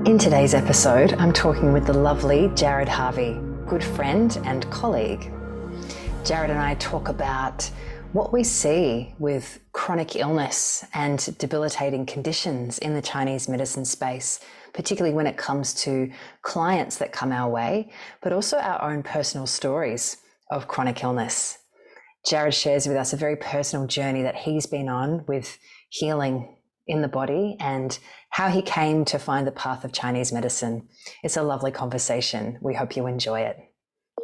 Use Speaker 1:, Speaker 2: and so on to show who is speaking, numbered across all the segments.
Speaker 1: In today's episode, I'm talking with the lovely Jarryd Harvey, good friend and colleague. Jarryd and I talk about what we see with chronic illness and debilitating conditions in the Chinese medicine space, particularly when it comes to clients that come our way, but also our own personal stories of chronic illness. Jarryd shares with us a very personal journey that he's been on with healing in the body and how he came to find the path of Chinese medicine. It's a lovely conversation. We hope you enjoy it.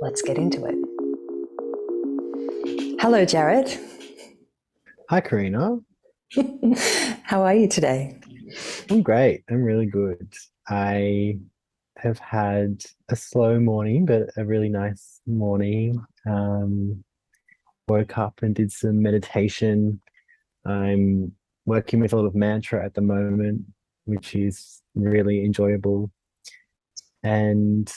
Speaker 1: Let's get into it. Hello, Jarryd.
Speaker 2: Hi, Karina.
Speaker 1: How are you today?
Speaker 2: I'm great. I'm really good. I have had a slow morning, but a really nice morning. Woke up and did some meditation. I'm working with a lot of mantra at the moment, which is really enjoyable. And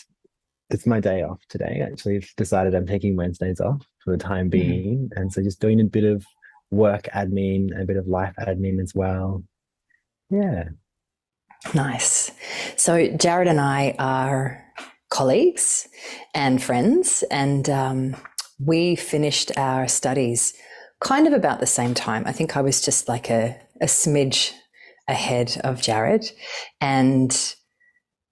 Speaker 2: it's my day off today. Actually, I've decided I'm taking Wednesdays off for the time being. And so just doing a bit of work admin, a bit of life admin as well. Yeah.
Speaker 1: Nice. So Jarryd and I are colleagues and friends, and we finished our studies kind of about the same time. I think I was just like a smidge ahead of Jarryd, and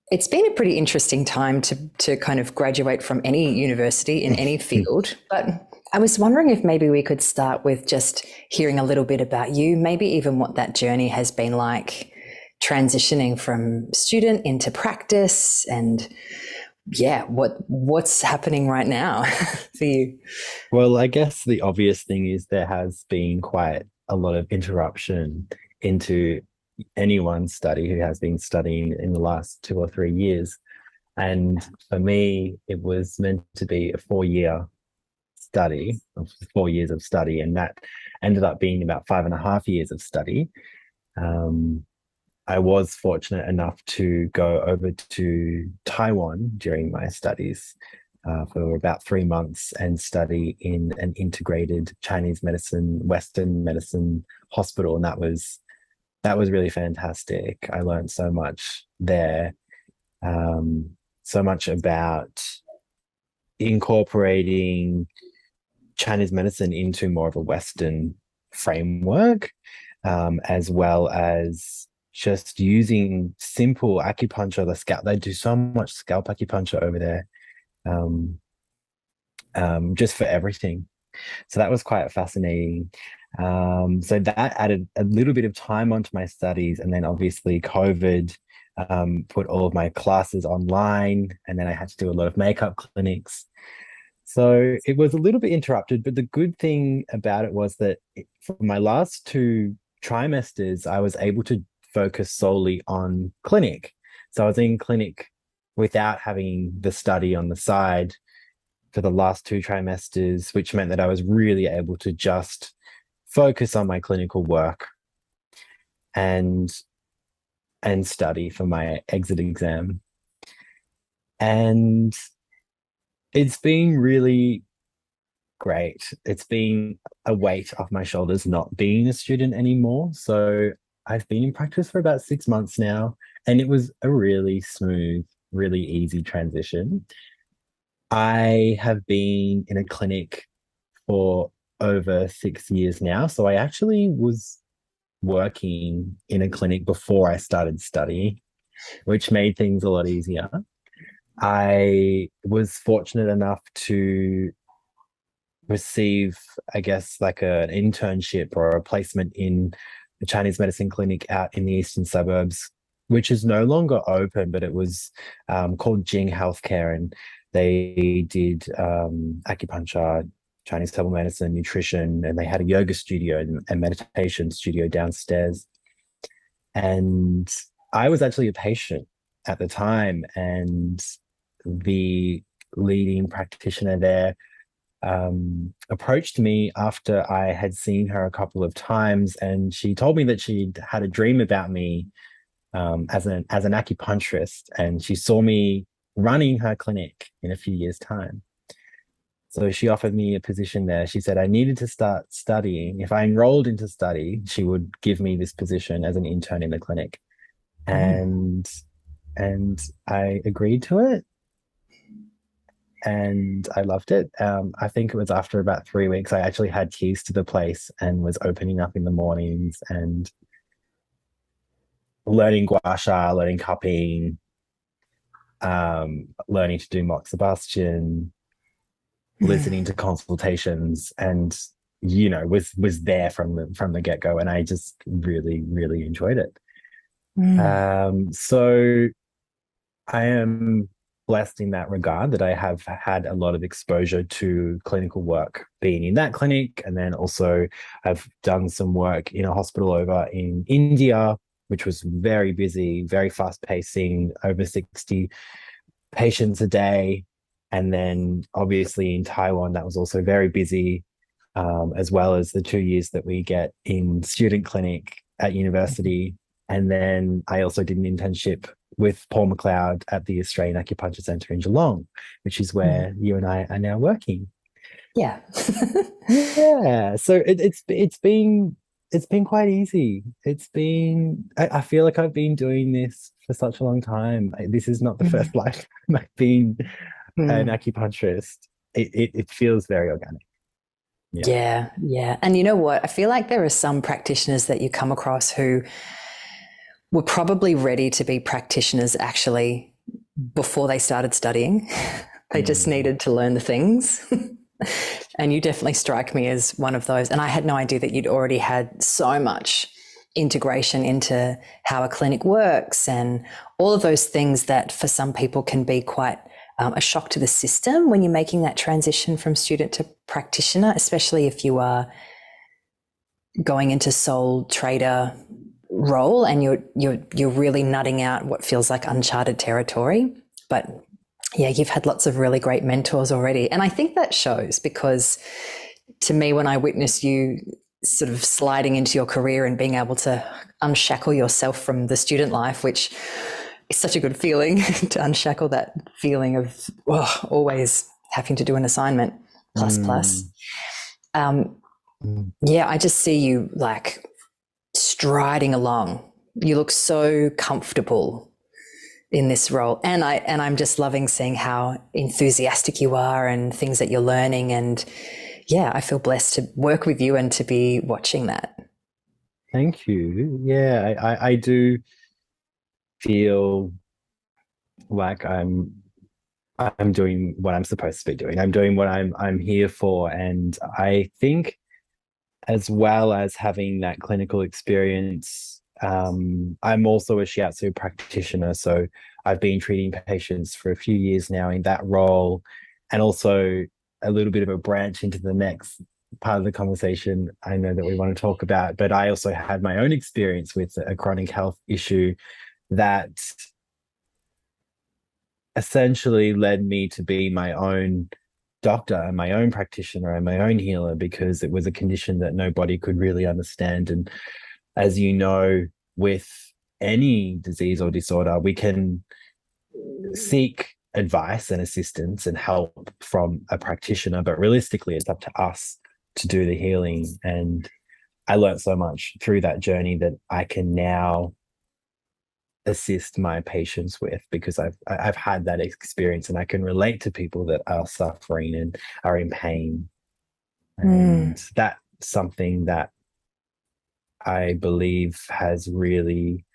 Speaker 1: it's been a pretty interesting time to kind of graduate from any university in any field. But I was wondering if maybe we could start with just hearing a little bit about you, maybe even what that journey has been like, transitioning from student into practice, and what's happening right now for you?
Speaker 2: Well, I guess the obvious thing is there has been quite a lot of interruption into anyone's study who has been studying in the last 2 or 3 years. And for me, it was meant to be a 4 year study, 4 years of study, and that ended up being about 5.5 years of study. I was fortunate enough to go over to Taiwan during my studies for about 3 months and study in an integrated Chinese medicine, Western medicine hospital. And that was really fantastic. I learned so much there, so much about incorporating Chinese medicine into more of a Western framework, as well as just using simple acupuncture, the scalp. They do so much scalp acupuncture over there, just for everything. So that was quite fascinating. So that added a little bit of time onto my studies, and then obviously COVID put all of my classes online, and then I had to do a lot of makeup clinics. So it was a little bit interrupted, but the good thing about it was that for my last 2 trimesters, I was able to focus solely on clinic. So I was in clinic without having the study on the side for the last 2 trimesters, which meant that I was really able to just focus on my clinical work and study for my exit exam. And it's been really great. It's been a weight off my shoulders not being a student anymore. So I've been in practice for about 6 months now, and it was a really smooth, really easy transition. I have been in a clinic for over 6 years now. So I actually was working in a clinic before I started studying, which made things a lot easier. I was fortunate enough to receive, I guess, like an internship or a placement in the Chinese medicine clinic out in the eastern suburbs, which is no longer open, but it was called Jing Healthcare, and they did acupuncture, Chinese herbal medicine, nutrition, and they had a yoga studio and meditation studio downstairs. And I was actually a patient at the time, and the leading practitioner there approached me after I had seen her a couple of times, and she told me that she'd had a dream about me as an acupuncturist, and she saw me running her clinic in a few years' time. So she offered me a position there. She said I needed to start studying. If I enrolled into study, she would give me this position as an intern in the clinic. And and I agreed to it and I loved it. I think it was after about 3 weeks, I actually had keys to the place and was opening up in the mornings and learning gua sha, learning cupping, learning to do mock Sebastian, listening to consultations, and was there from the get go, and I just really really enjoyed it.
Speaker 1: Mm.
Speaker 2: So I am blessed in that regard that I have had a lot of exposure to clinical work, being in that clinic, and then also I've done some work in a hospital over in India, which was very busy, very fast pacing, over 60 patients a day. And then obviously in Taiwan, that was also very busy, as well as the 2 years that we get in student clinic at university. And then I also did an internship with Paul McLeod at the Australian Acupuncture Centre in Geelong, which is where you and I are now working.
Speaker 1: Yeah.
Speaker 2: Yeah, so it's been quite easy. I feel like I've been doing this for such a long time. This is not the
Speaker 1: Mm.
Speaker 2: first lifetime I've been an
Speaker 1: Mm.
Speaker 2: acupuncturist. It feels very organic. Yeah.
Speaker 1: Yeah, yeah. And you know what? I feel like there are some practitioners that you come across who were probably ready to be practitioners actually before they started studying. They just
Speaker 2: Mm.
Speaker 1: needed to learn the things. And you definitely strike me as one of those. And I had no idea that you'd already had so much integration into how a clinic works and all of those things that for some people can be quite a shock to the system when you're making that transition from student to practitioner, especially if you are going into sole trader role and you're really nutting out what feels like uncharted territory. But yeah, you've had lots of really great mentors already. And I think that shows because to me, when I witness you sort of sliding into your career and being able to unshackle yourself from the student life, which is such a good feeling to unshackle that feeling of always having to do an assignment plus plus.
Speaker 2: Mm.
Speaker 1: Um,
Speaker 2: Mm.
Speaker 1: yeah, I just see you like striding along. You look so comfortable in this role, and I'm just loving seeing how enthusiastic you are and things that you're learning. And yeah, I feel blessed to work with you and to be watching that.
Speaker 2: Thank you. Yeah, I do feel like I'm doing what I'm supposed to be doing. I'm doing what I'm here for. And I think as well as having that clinical experience, I'm also a shiatsu practitioner. So I've been treating patients for a few years now in that role, and also a little bit of a branch into the next part of the conversation I know that we want to talk about. But I also had my own experience with a chronic health issue that essentially led me to be my own doctor and my own practitioner and my own healer, because it was a condition that nobody could really understand. And as you know, with any disease or disorder, we can seek advice and assistance and help from a practitioner, but realistically, it's up to us to do the healing. And I learned so much through that journey that I can now assist my patients with, because I've had that experience and I can relate to people that are suffering and are in pain.
Speaker 1: Mm.
Speaker 2: And that's something that I believe has really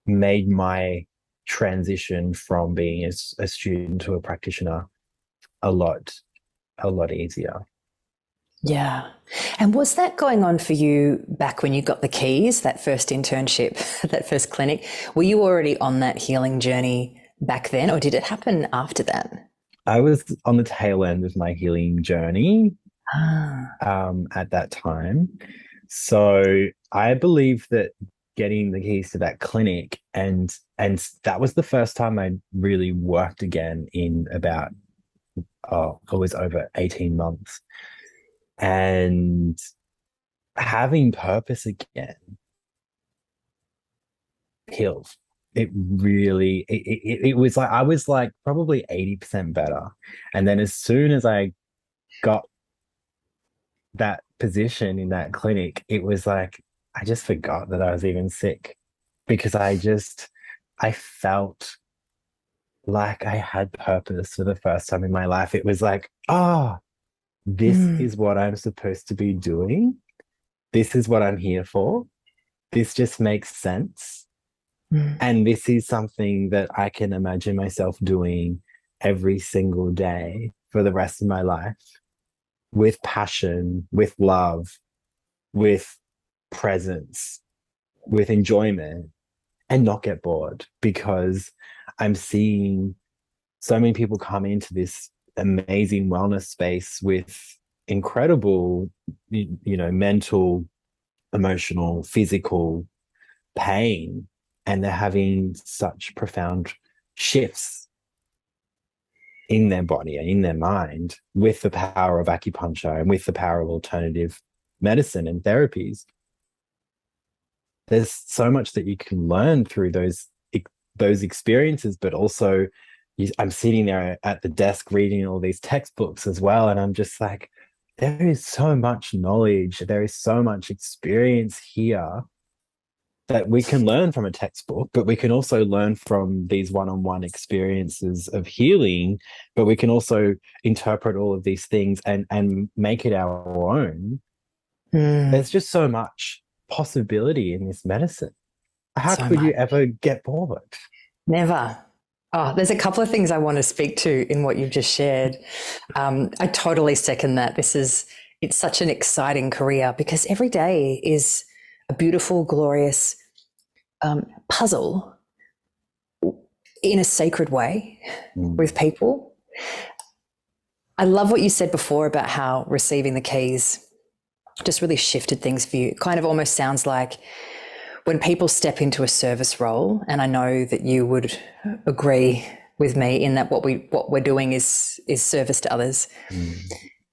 Speaker 2: made my transition from being a student to a practitioner a lot easier.
Speaker 1: Yeah. And was that going on for you back when you got the keys, that first internship, that first clinic? Were you already on that healing journey back then, or did it happen after that?
Speaker 2: I was on the tail end of my healing journey
Speaker 1: Ah.
Speaker 2: at that time. So I believe that getting the keys to that clinic, and that was the first time I really worked again in about it was over 18 months. And having purpose again heals. It really it was like I was like probably 80% better. And then as soon as I got that position in that clinic, it was like I just forgot that I was even sick, because I just I felt like I had purpose for the first time in my life. It was like, oh, this
Speaker 1: Mm,
Speaker 2: is what I'm supposed to be doing. This is what I'm here for. This just makes sense.
Speaker 1: mm,
Speaker 2: And this is something that I can imagine myself doing every single day for the rest of my life with passion, with love, with presence, with enjoyment, and not get bored because I'm seeing so many people come into this amazing wellness space with incredible, mental, emotional, physical pain, and they're having such profound shifts in their body and in their mind with the power of acupuncture and with the power of alternative medicine and therapies. There's so much that you can learn through those experiences, but also I'm sitting there at the desk reading all these textbooks as well, and I'm just like, there is so much knowledge, there is so much experience here that we can learn from a textbook, but we can also learn from these one-on-one experiences of healing, but we can also interpret all of these things and make it our own.
Speaker 1: mm.
Speaker 2: There's just so much possibility in this medicine. How
Speaker 1: So
Speaker 2: could you
Speaker 1: much.
Speaker 2: ever get bored?
Speaker 1: Never. Oh, there's a couple of things I want to speak to in what you've just shared. I totally second that. It's such an exciting career because every day is a beautiful, glorious puzzle in a sacred way
Speaker 2: Mm.
Speaker 1: with people. I love what you said before about how receiving the keys just really shifted things for you. It kind of almost sounds like when people step into a service role, and I know that you would agree with me in that what we're doing is service to others.
Speaker 2: Mm.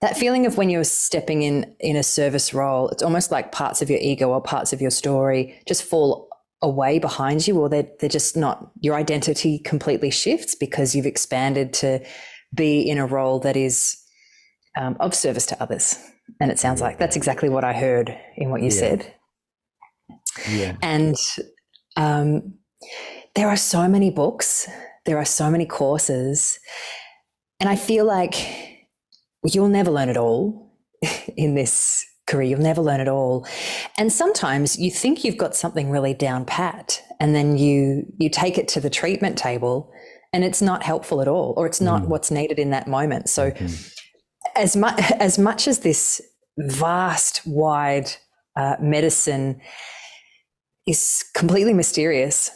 Speaker 1: That feeling of when you're stepping in a service role, it's almost like parts of your ego or parts of your story just fall away behind you, or they're just not, your identity completely shifts because you've expanded to be in a role that is of service to others. And it sounds like that's
Speaker 2: Yeah.
Speaker 1: exactly what I heard in what you
Speaker 2: Yeah.
Speaker 1: said.
Speaker 2: Yeah.
Speaker 1: And um, there are so many books, there are so many courses, and I feel like you'll never learn it all in this career. You'll never learn it all. And sometimes you think you've got something really down pat, and then you take it to the treatment table and it's not helpful at all, or it's not
Speaker 2: Mm.
Speaker 1: what's needed in that moment. So
Speaker 2: Mhm.
Speaker 1: as much as this vast, wide medicine is completely mysterious,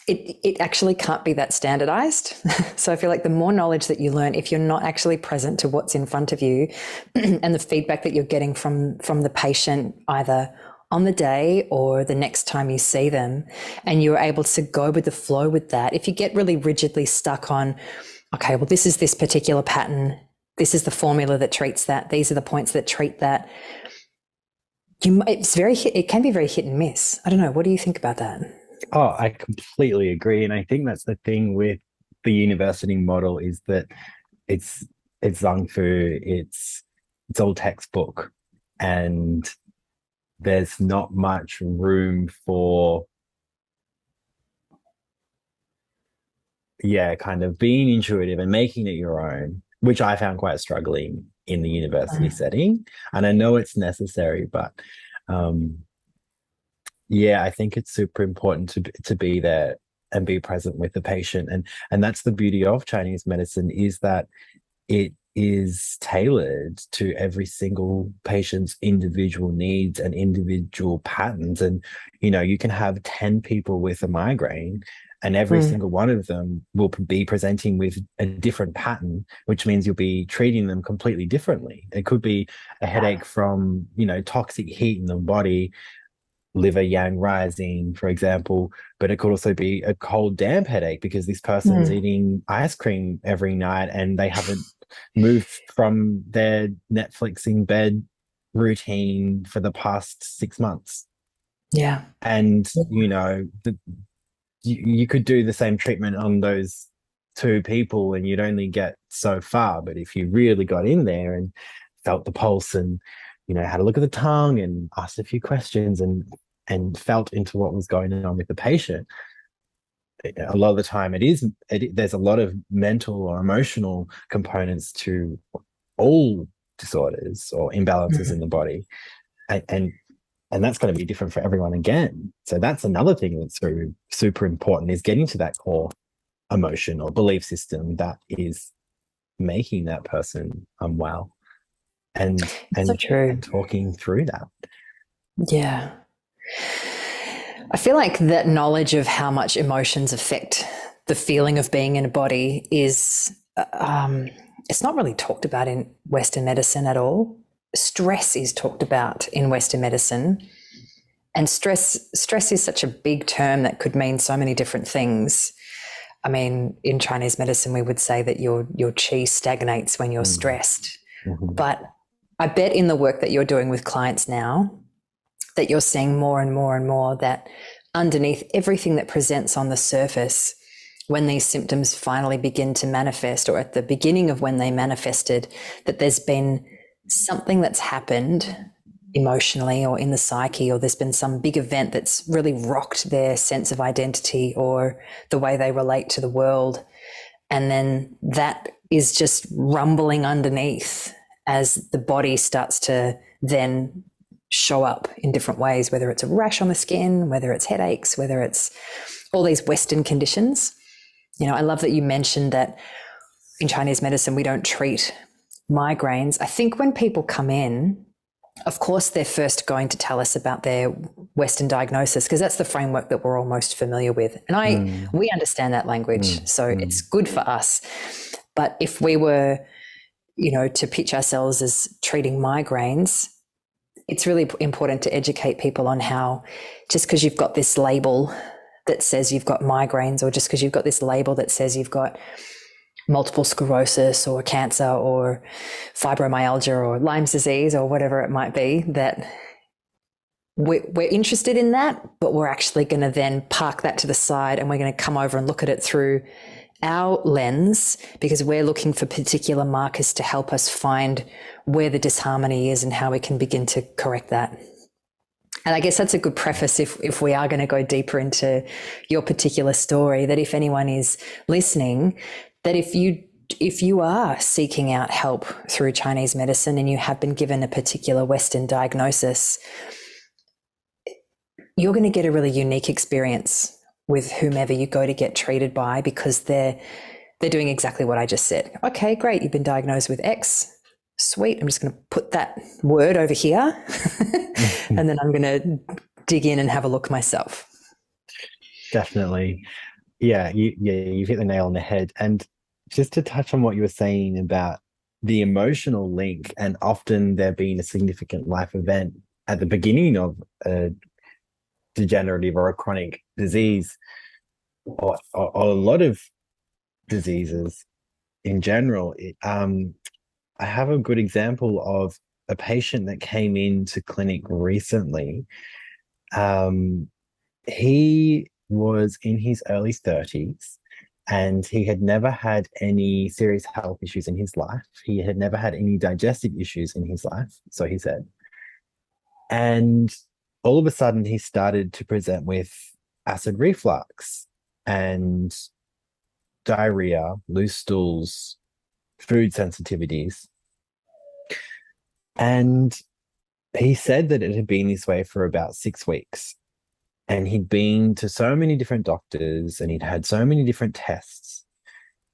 Speaker 1: it actually can't be that standardized. So I feel like the more knowledge that you learn, if you're not actually present to what's in front of you and the feedback that you're getting from the patient, either on the day or the next time you see them, and you're able to go with the flow with that. If you get really rigidly stuck on, okay, well, this is this particular pattern, this is the formula that treats that, these are the points that treat that, it can be very hit and miss. I don't know. What do you think about that?
Speaker 2: Oh, I completely agree. And I think that's the thing with the university model is that it's it's zang fu, it's all textbook, and there's not much room for, yeah, kind of being intuitive and making it your own, which I found quite struggling in the university setting. And I know it's necessary, but um yeah, I think it's super important to be there and be present with the patient. And that's the beauty of Chinese medicine, is that it is tailored to every single patient's individual needs and individual patterns. And you can have 10 people with a migraine, and every
Speaker 1: Mm.
Speaker 2: single one of them will be presenting with a different pattern, which means you'll be treating them completely differently. It could be a headache from toxic heat in the body, liver yang rising, for example, but it could also be a cold, damp headache because this person's
Speaker 1: Mm.
Speaker 2: eating ice cream every night and they haven't moved from their Netflixing bed routine for the past 6 months.
Speaker 1: Yeah.
Speaker 2: And, you could do the same treatment on those two people and you'd only get so far. But if you really got in there and felt the pulse and, had a look at the tongue and asked a few questions and felt into what was going on with the patient, a lot of the time there's a lot of mental or emotional components to all disorders or imbalances in the body, and and that's going to be different for everyone again. So that's another thing that's very super important, is getting to that core emotion or belief system that is making that person unwell, and
Speaker 1: So true.
Speaker 2: and talking through that.
Speaker 1: Yeah. I feel like that knowledge of how much emotions affect the feeling of being in a body is, it's not really talked about in Western medicine at all. Stress is talked about in Western medicine, and stress is such a big term that could mean so many different things. I mean, in Chinese medicine, we would say that your qi stagnates when you're stressed.
Speaker 2: Mm-hmm.
Speaker 1: But I bet in the work that you're doing with clients now, that you're seeing more and more and more that underneath everything that presents on the surface, when these symptoms finally begin to manifest, or at the beginning of when they manifested, that there's been something that's happened emotionally or in the psyche, or there's been some big event that's really rocked their sense of identity or the way they relate to the world. And then that is just rumbling underneath as the body starts to then show up in different ways, whether it's a rash on the skin, whether it's headaches, whether it's all these Western conditions. You know, I love that you mentioned that in Chinese medicine, we don't treat migraines. I think when people come in, of course, they're first going to tell us about their Western diagnosis, because that's the framework that we're all most familiar with. And we understand that language, so it's good for us. But if we were, you know, to pitch ourselves as treating migraines, it's really important to educate people on how, just because you've got this label that says you've got migraines, or just because you've got this label that says you've got multiple sclerosis or cancer or fibromyalgia or Lyme's disease or whatever it might be, that we're interested in that, but we're actually going to then park that to the side, and we're going to come over and look at it through our lens, because we're looking for particular markers to help us find where the disharmony is and how we can begin to correct that. And I guess that's a good preface if we are going to go deeper into your particular story, that if anyone is listening, that if you are seeking out help through Chinese medicine and you have been given a particular Western diagnosis, you're going to get a really unique experience with whomever you go to get treated by, because they're doing exactly what I just said. Okay, great. You've been diagnosed with X. Sweet. I'm just going to put that word over here and then I'm going to dig in and have a look myself.
Speaker 2: Definitely. Yeah, you've hit the nail on the head. And just to touch on what you were saying about the emotional link, and often there being a significant life event at the beginning of a degenerative or a chronic disease, or a lot of diseases in general. I have a good example of a patient that came into clinic recently. He was in his early 30s, and he had never had any serious health issues in his life. He had never had any digestive issues in his life, so he said. And all of a sudden, he started to present with acid reflux and diarrhea, loose stools, food sensitivities. And he said that it had been this way for about 6 weeks. And he'd been to so many different doctors and he'd had so many different tests,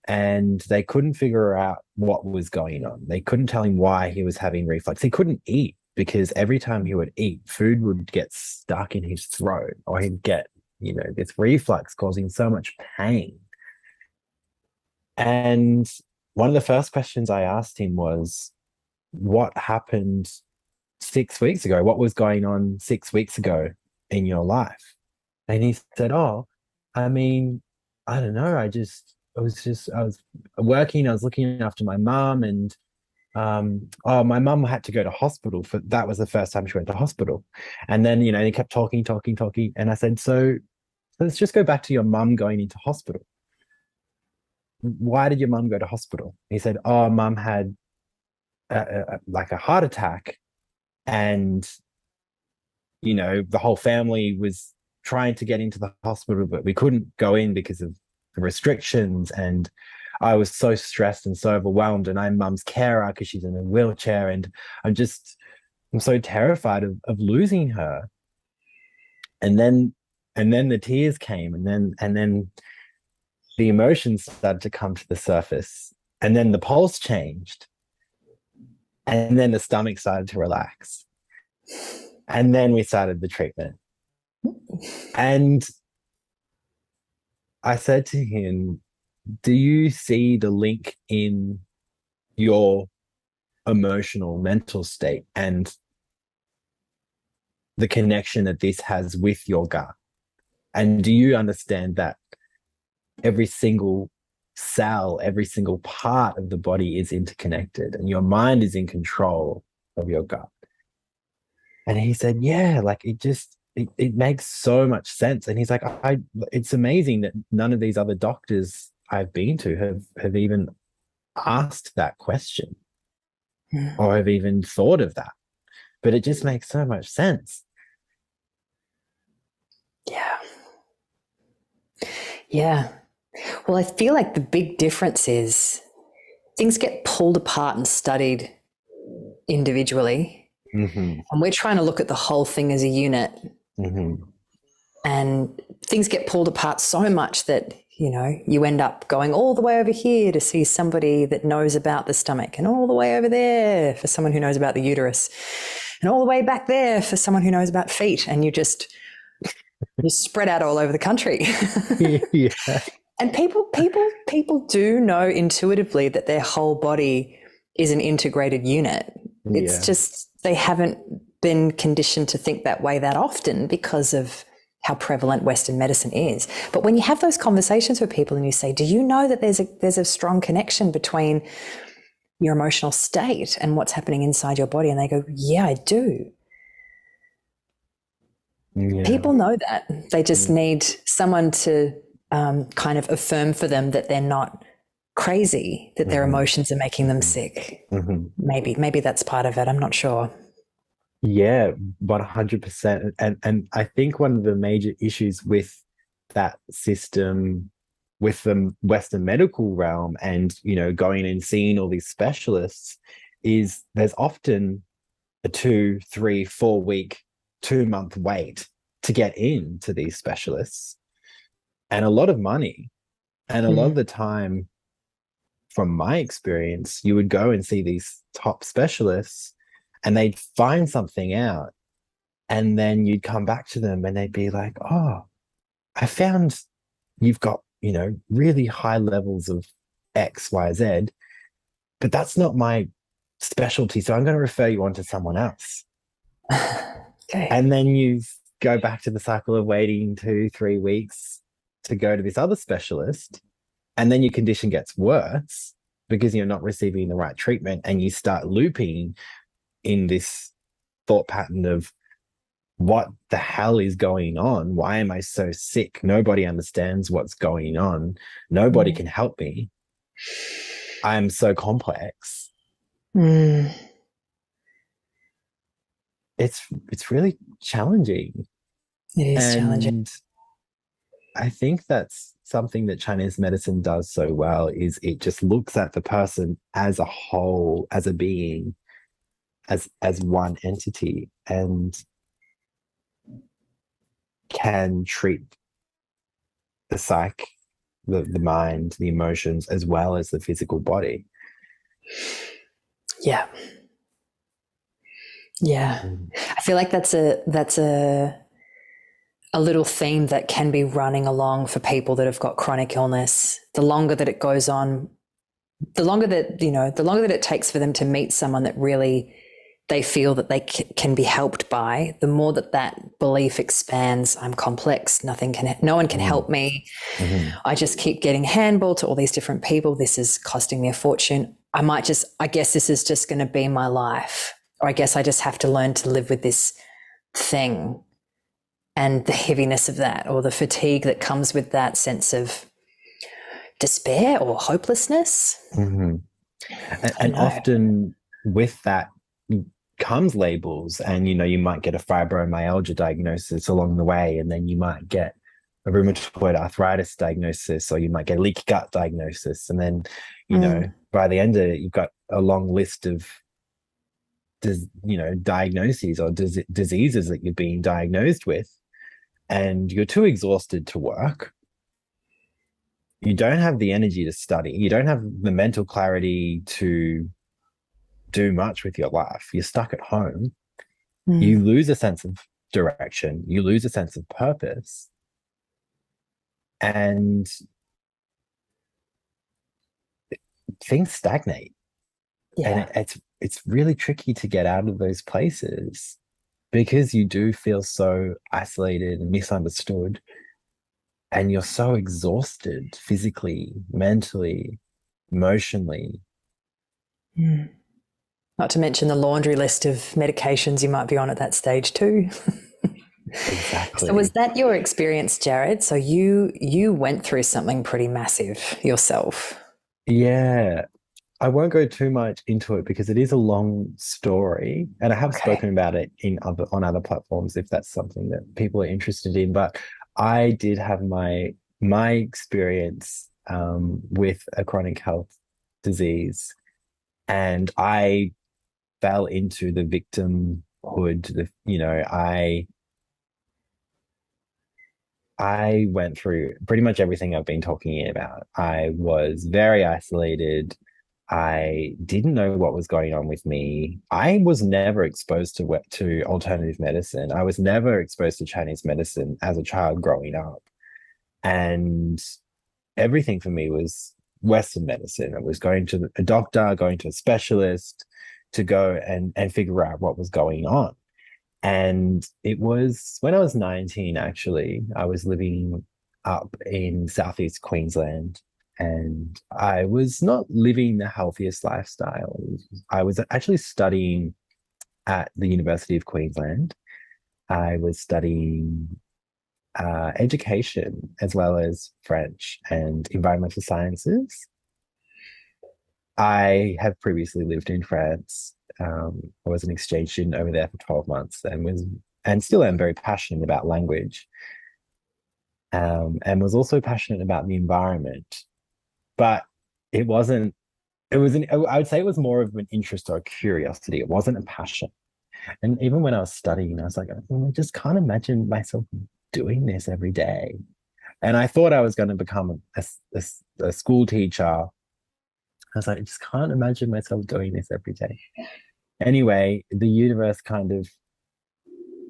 Speaker 2: and they couldn't figure out what was going on. They couldn't tell him why he was having reflux. He couldn't eat, because every time he would eat, food would get stuck in his throat, or he'd get, this reflux causing so much pain. And one of the first questions I asked him was, what happened 6 weeks ago? What was going on 6 weeks ago in your life? And he said, I don't know. I was working, I was looking after my mum, and my mum had to go to hospital. That was the first time she went to hospital. And then, he kept talking. And I said, so let's just go back to your mum going into hospital. Why did your mum go to hospital? He said, mum had like a heart attack, and the whole family was trying to get into the hospital, but we couldn't go in because of the restrictions. And I was so stressed and so overwhelmed. And I'm mum's carer because she's in a wheelchair. And I'm so terrified of losing her. And then the tears came, and then the emotions started to come to the surface. And then the pulse changed. And then the stomach started to relax. And then we started the treatment. And I said to him, do you see the link in your emotional, mental state and the connection that this has with your gut? And do you understand that every single cell, every single part of the body is interconnected and your mind is in control of your gut? And he said, yeah, like it makes so much sense. And he's like, it's amazing that none of these other doctors I've been to have even asked that question or have even thought of that. But it just makes so much sense.
Speaker 1: Yeah. Yeah. Well, I feel like the big difference is things get pulled apart and studied individually.
Speaker 2: Mm-hmm.
Speaker 1: And we're trying to look at the whole thing as a unit.
Speaker 2: Mm-hmm.
Speaker 1: And things get pulled apart so much that, you know, you end up going all the way over here to see somebody that knows about the stomach, and all the way over there for someone who knows about the uterus, and all the way back there for someone who knows about feet. And you're spread out all over the country.
Speaker 2: Yeah.
Speaker 1: And people do know intuitively that their whole body is an integrated unit. It's just they haven't been conditioned to think that way that often because of how prevalent Western medicine is. But when you have those conversations with people and you say, do you know that there's a strong connection between your emotional state and what's happening inside your body? And they go, yeah, I do.
Speaker 2: Yeah.
Speaker 1: People know that. They just need someone to kind of affirm for them that they're not crazy, that their emotions are making them sick.
Speaker 2: Mm-hmm.
Speaker 1: Maybe that's part of it. I'm not sure.
Speaker 2: Yeah, 100%. And I think one of the major issues with that system, with the Western medical realm, and going and seeing all these specialists, is there's often a 2, 3, 4 week, 2-month wait to get into these specialists, and a lot of money. And a lot of the time, from my experience, you would go and see these top specialists and they'd find something out, and then you'd come back to them and they'd be like, oh, I found you've got, really high levels of X, Y, Z, but that's not my specialty. So I'm going to refer you on to someone else.
Speaker 1: Okay.
Speaker 2: And then you go back to the cycle of waiting 2, 3 weeks to go to this other specialist. And then your condition gets worse because you're not receiving the right treatment, and you start looping in this thought pattern of, what the hell is going on? Why am I so sick? Nobody understands what's going on. Nobody can help me. I am so complex. It's really challenging.
Speaker 1: It is challenging.
Speaker 2: I think that's something that Chinese medicine does so well, is it just looks at the person as a whole, as a being, as one entity, and can treat the psyche, the mind, the emotions, as well as the physical body.
Speaker 1: Yeah. I feel like that's a little theme that can be running along for people that have got chronic illness. The longer that it goes on, the longer that it takes for them to meet someone that really they feel that they can be helped by, the more that belief expands. I'm complex. No one can help me. I just keep getting handballed to all these different people. This is costing me a fortune. I guess this is just going to be my life. Or I guess I just have to learn to live with this thing, and the heaviness of that, or the fatigue that comes with that sense of despair or hopelessness.
Speaker 2: And often with that comes labels, and you might get a fibromyalgia diagnosis along the way, and then you might get a rheumatoid arthritis diagnosis, or you might get a leaky gut diagnosis, and then
Speaker 1: Mm.
Speaker 2: by the end of it you've got a long list of diagnoses or diseases that you're being diagnosed with, and you're too exhausted to work. You don't have the energy to study. You don't have the mental clarity to do much with your life. You're stuck at home. You
Speaker 1: Mm.
Speaker 2: lose a sense of direction. You lose a sense of purpose. And things stagnate. And
Speaker 1: Yeah.
Speaker 2: it's really tricky to get out of those places because you do feel so isolated and misunderstood. And you're so exhausted physically, mentally, emotionally.
Speaker 1: Mm. Not to mention the laundry list of medications you might be on at that stage too. So was
Speaker 2: Exactly.
Speaker 1: that your experience, Jarryd? So you went through something pretty massive yourself.
Speaker 2: Yeah. I won't go too much into it because it is a long story, and I have
Speaker 1: Okay.
Speaker 2: spoken about it on other platforms if that's something that people are interested in. But I did have my experience with a chronic health disease, and I fell into the victimhood. I went through pretty much everything I've been talking about. I was very isolated. I didn't know what was going on with me. I was never exposed to alternative medicine. I was never exposed to Chinese medicine as a child growing up. And everything for me was Western medicine. I was going to a doctor, going to a specialist to go and figure out what was going on. And it was when I was 19, actually. I was living up in southeast Queensland, and I was not living the healthiest lifestyle. I was actually studying at the University of Queensland. I was studying education as well as French and environmental sciences. I have previously lived in France. I was an exchange student over there for 12 months and still am very passionate about language, and was also passionate about the environment. But it wasn't, I would say it was more of an interest or a curiosity. It wasn't a passion. And even when I was studying, I was like, I just can't imagine myself doing this every day. And I thought I was going to become a school teacher. I was like, I just can't imagine myself doing this every day. Anyway, the universe kind of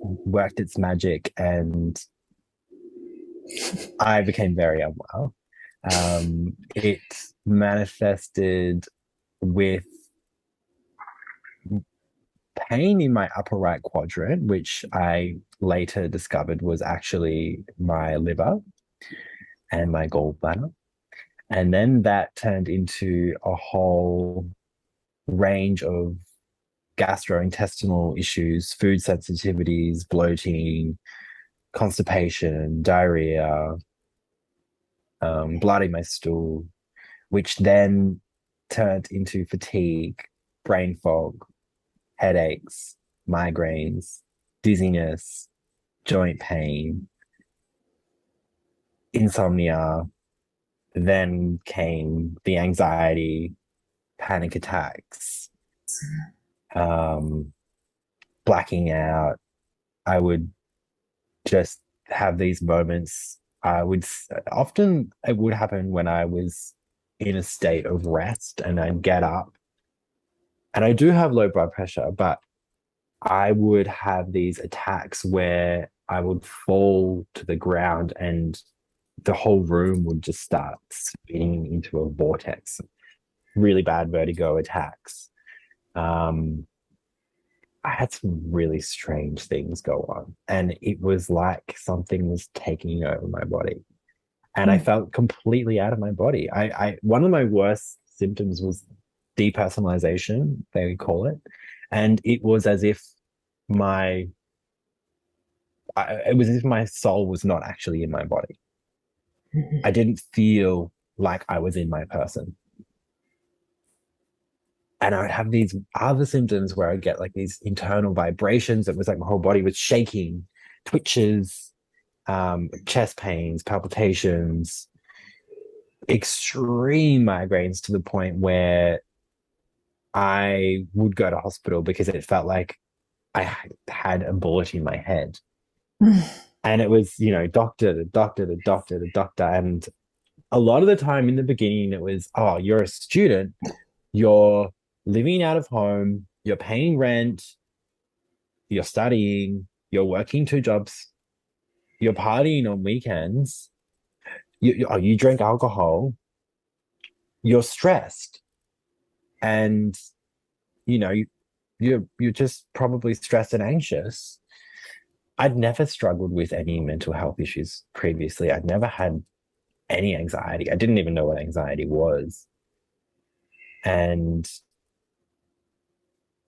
Speaker 2: worked its magic, and I became very unwell. It manifested with pain in my upper right quadrant, which I later discovered was actually my liver and my gallbladder. And then that turned into a whole range of gastrointestinal issues, food sensitivities, bloating, constipation, diarrhea, blood in my stool, which then turned into fatigue, brain fog, headaches, migraines, dizziness, joint pain, insomnia. Then came the anxiety, panic attacks, um, blacking out. I would just have these moments. I would often it would happen when I was in a state of rest, and I'd get up, and I do have low blood pressure, but I would have these attacks where I would fall to the ground and the whole room would just start spinning into a vortex. Really bad vertigo attacks. Um, I had some really strange things go on, and it was like something was taking over my body, and I
Speaker 1: Mm.
Speaker 2: felt completely out of my body. I one of my worst symptoms was depersonalization, they call it, and it was as if my it was as if my soul was not actually in my body. I
Speaker 1: Mhm.
Speaker 2: didn't feel like I was in my person. And I would have these other symptoms where I'd get like these internal vibrations. It was like my whole body was shaking, twitches, chest pains, palpitations, extreme migraines, to the point where I would go to hospital because it felt like I had a bullet in my head. And it was, doctor to doctor to doctor to doctor. And a lot of the time in the beginning, it was, oh, you're a student, you're living out of home, you're paying rent, you're studying, you're working two jobs, you're partying on weekends, you drink alcohol, you're stressed, and you're just probably stressed and anxious. I'd never struggled with any mental health issues previously. I'd never had any anxiety. I didn't even know what anxiety was. And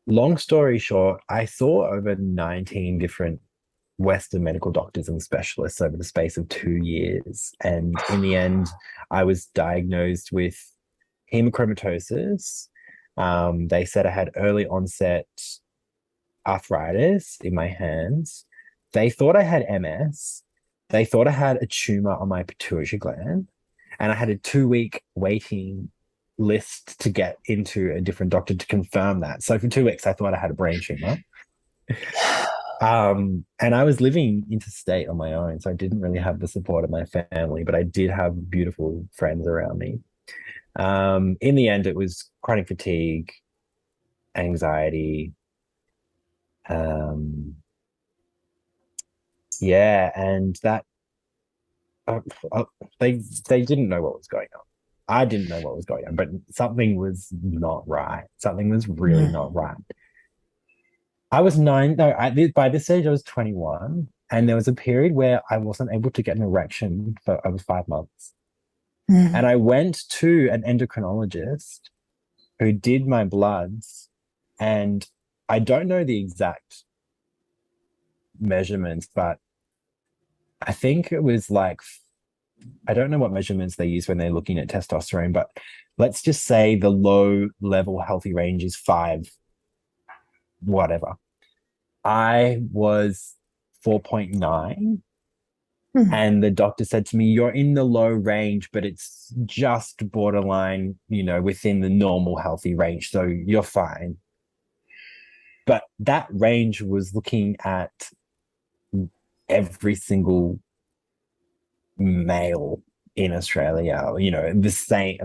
Speaker 2: long story short, I saw over 19 different Western medical doctors and specialists over the space of 2 years. And in the end, I was diagnosed with hemochromatosis. They said I had early onset arthritis in my hands. They thought I had MS. They thought I had a tumor on my pituitary gland. And I had a 2-week waiting list to get into a different doctor to confirm that. So for 2 weeks, I thought I had a brain tumor. And I was living interstate on my own, so I didn't really have the support of my family, but I did have beautiful friends around me. In the end, it was chronic fatigue, anxiety, and that they didn't know what was going on. I didn't know what was going on, but something was not right. Something was really not right. I was by this stage I was 21, and there was a period where I wasn't able to get an erection for over 5 months. And I went to an endocrinologist who did my bloods, and I don't know the exact measurements, but I think it was like, I don't know what measurements they use when they're looking at testosterone, but let's just say the low level healthy range is 5, whatever. I was 4.9. And the doctor said to me, you're in the low range, but it's just borderline, within the normal healthy range. So you're fine. But that range was looking at every single male in Australia, the same.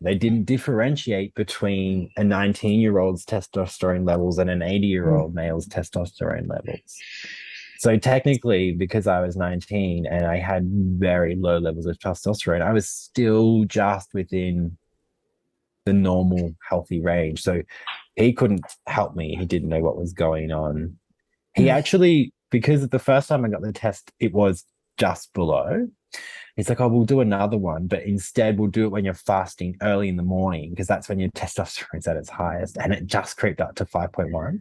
Speaker 2: They didn't differentiate between a 19-year-old's testosterone levels and an 80-year-old male's testosterone levels. So technically, because I was 19 and I had very low levels of testosterone, I was still just within the normal healthy range. So he couldn't help me. He didn't know what was going on. He actually, because the first time I got the test, it was just below. He's like, oh, we'll do another one, but instead we'll do it when you're fasting early in the morning, because that's when your testosterone's at its highest. And it just creeped up to 5.1.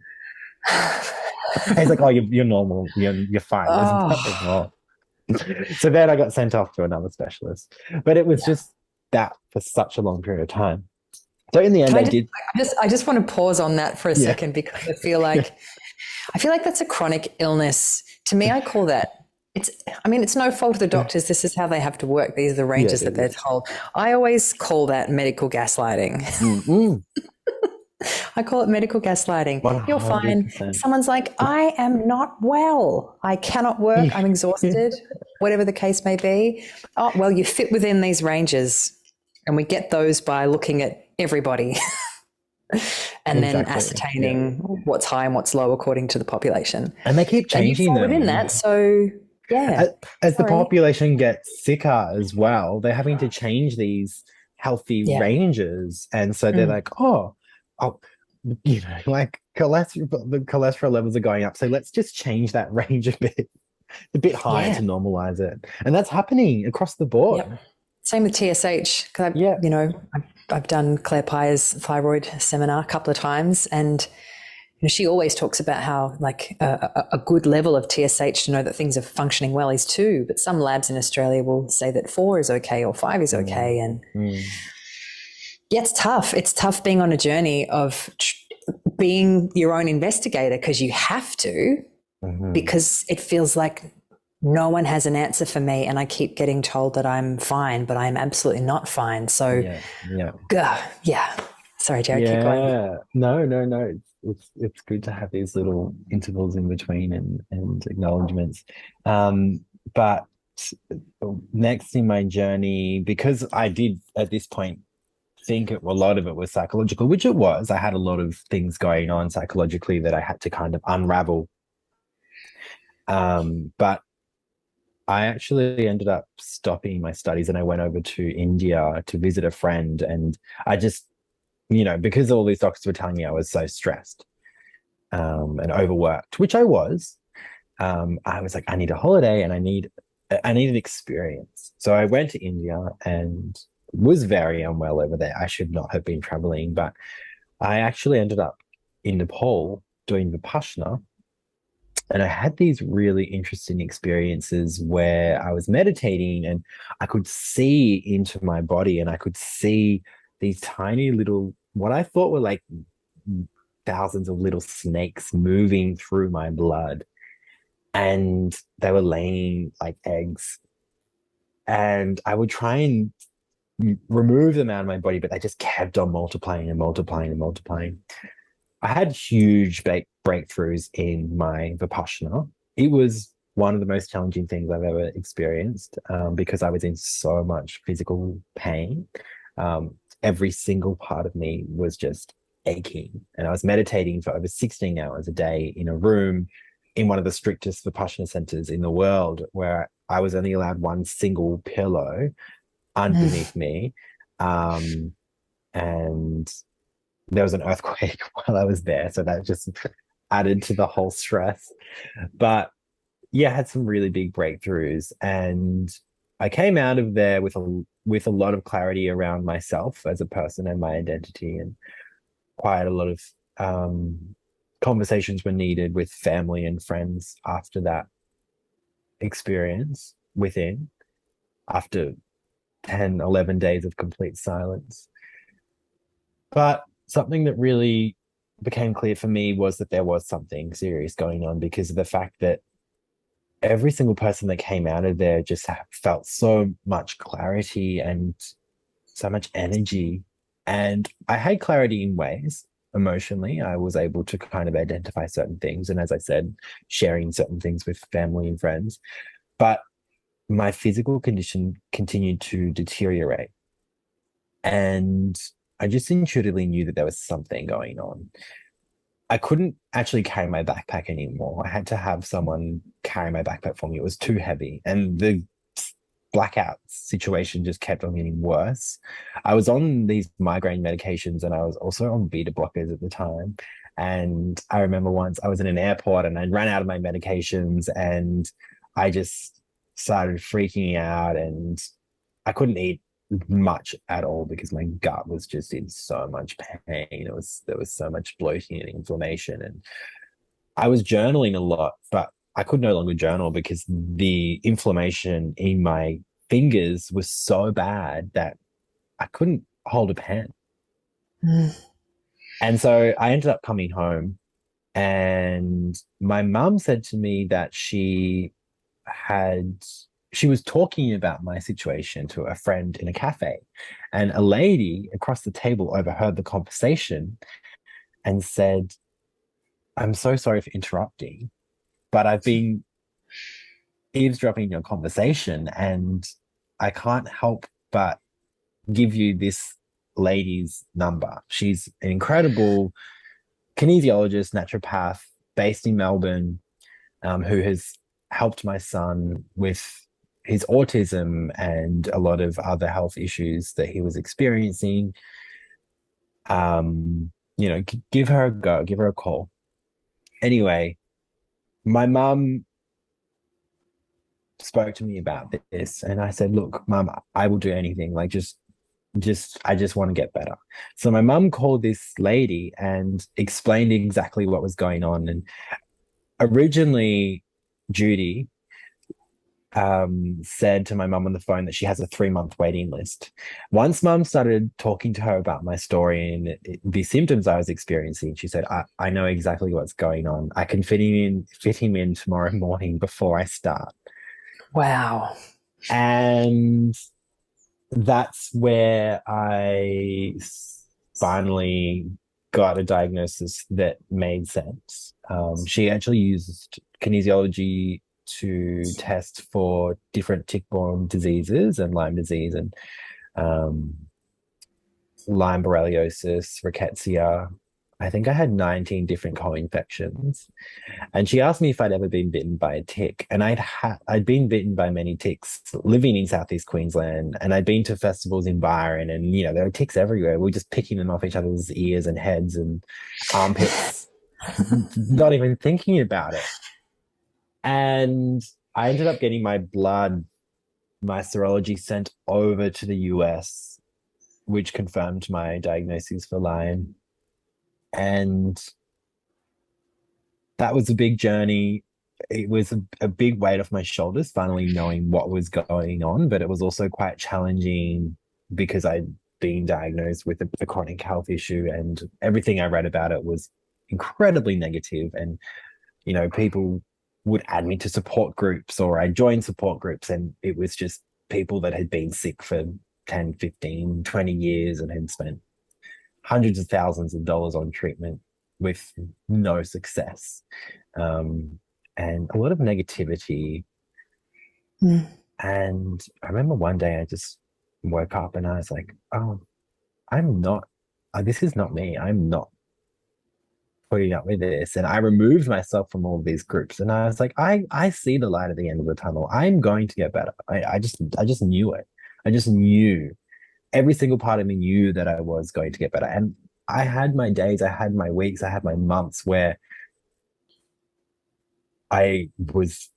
Speaker 2: He's like, oh, you're normal. You're fine. There's nothing wrong. So then I got sent off to another specialist. But it was just that for such a long period of time. So in the end,
Speaker 3: I just want to pause on that for a second, because I feel like that's a chronic illness. To me, I call that, it's no fault of the doctors. This is how they have to work. These are the ranges that they're told. I always call that medical gaslighting. I call it medical gaslighting. 100%. You're fine. Someone's like, I am not well. I cannot work. I'm exhausted, whatever the case may be. Oh, well, you fit within these ranges. And we get those by looking at everybody and then ascertaining what's high and what's low according to the population.
Speaker 2: And they keep changing them.
Speaker 3: Within that, so
Speaker 2: As the population gets sicker as well, they're having to change these healthy ranges. And so they're like, like the cholesterol levels are going up. So let's just change that range a bit higher to normalize it. And that's happening across the board.
Speaker 3: Yep. Same with TSH. I've done Claire Pyre's thyroid seminar a couple of times, and she always talks about how like a good level of TSH to know that things are functioning well is 2, but some labs in Australia will say that 4 is okay or 5 is okay. And Yeah, it's tough. It's tough being on a journey of being your own investigator because you have to,
Speaker 2: Mhm.
Speaker 3: because it feels like no one has an answer for me and I keep getting told that I'm fine, but I'm absolutely not fine. So,
Speaker 2: Yeah, yeah,
Speaker 3: yeah. Sorry, Jarryd, keep going.
Speaker 2: yeah. No, no, no. It's good to have these little intervals in between and acknowledgements. But next in my journey, because I did at this point think a lot of it was psychological, which it was. I had a lot of things going on psychologically that I had to kind of unravel. But I actually ended up stopping my studies and I went over to India to visit a friend. And I just, because all these doctors were telling me I was so stressed and overworked, which I was, I was like, I need a holiday and I need an experience. So I went to India and was very unwell over there. I should not have been traveling, but I actually ended up in Nepal doing Vipassana. And I had these really interesting experiences where I was meditating and I could see into my body and I could see these tiny little, what I thought were like thousands of little snakes moving through my blood. And they were laying like eggs. And I would try and remove them out of my body, but they just kept on multiplying and multiplying and multiplying. I had huge breakthroughs in my Vipassana. It was one of the most challenging things I've ever experienced because I was in so much physical pain. Every single part of me was just aching. And I was meditating for over 16 hours a day in a room in one of the strictest Vipassana centers in the world, where I was only allowed one single pillow underneath me. Um, and there was an earthquake while I was there. So that just added to the whole stress. But yeah, I had some really big breakthroughs. And I came out of there with a lot of clarity around myself as a person and my identity, and quite a lot of conversations were needed with family and friends after that experience within, after 10, 11 days of complete silence. But something that really became clear for me was that there was something serious going on, because of the fact that every single person that came out of there just felt so much clarity and so much energy. And I had clarity in ways. Emotionally, I was able to kind of identify certain things. And as I said, sharing certain things with family and friends. But my physical condition continued to deteriorate. And I just intuitively knew that there was something going on. I couldn't actually carry my backpack anymore. I had to have someone carry my backpack for me. It was too heavy. And the blackout situation just kept on getting worse. I was on these migraine medications and I was also on beta blockers at the time. And I remember once I was in an airport and I ran out of my medications and I just started freaking out and I couldn't eat much at all because my gut was just in so much pain. There was so much bloating and inflammation, and I was journaling a lot, but I could no longer journal because the inflammation in my fingers was so bad that I couldn't hold a pen.
Speaker 3: Mm.
Speaker 2: And so I ended up coming home, and my mum said to me that had she was talking about my situation to a friend in a cafe, and a lady across the table overheard the conversation and said, "I'm so sorry for interrupting, but I've been eavesdropping your conversation and I can't help but give you this lady's number. She's an incredible kinesiologist, naturopath based in Melbourne, who has helped my son with his autism and a lot of other health issues that he was experiencing. Give her a go, give her a call." Anyway, my mum spoke to me about this and I said, "Look, mum, I will do anything. Like I just want to get better." So my mum called this lady and explained exactly what was going on. And originally, Judy said to my mum on the phone that she has a 3-month waiting list. Once mum started talking to her about my story and the symptoms I was experiencing, she said, I know exactly what's going on. I can fit him in tomorrow morning before I start.
Speaker 3: Wow.
Speaker 2: And that's where I finally got a diagnosis that made sense. She actually used kinesiology to test for different tick-borne diseases and Lyme disease and Lyme borreliosis, rickettsia. I think I had 19 different co-infections. And she asked me if I'd ever been bitten by a tick. And I'd been bitten by many ticks living in Southeast Queensland. And I'd been to festivals in Byron and, there were ticks everywhere. We were just picking them off each other's ears and heads and armpits, not even thinking about it. And I ended up getting my serology sent over to the US, which confirmed my diagnosis for Lyme. And that was a big journey. It was a big weight off my shoulders, finally knowing what was going on, but it was also quite challenging because I'd been diagnosed with a chronic health issue, and everything I read about it was incredibly negative. And, people would add me to support groups, or I joined support groups, and it was just people that had been sick for 10, 15, 20 years and had spent hundreds of thousands of dollars on treatment with no success, and a lot of negativity. And I remember one day I just woke up and I was like, oh, I'm not, this is not me. I'm not putting up with this. And I removed myself from all of these groups, and I was like, I see the light at the end of the tunnel. I'm going to get better. I just knew it. I just knew. Every single part of me knew that I was going to get better. And I had my days, I had my weeks, I had my months where I was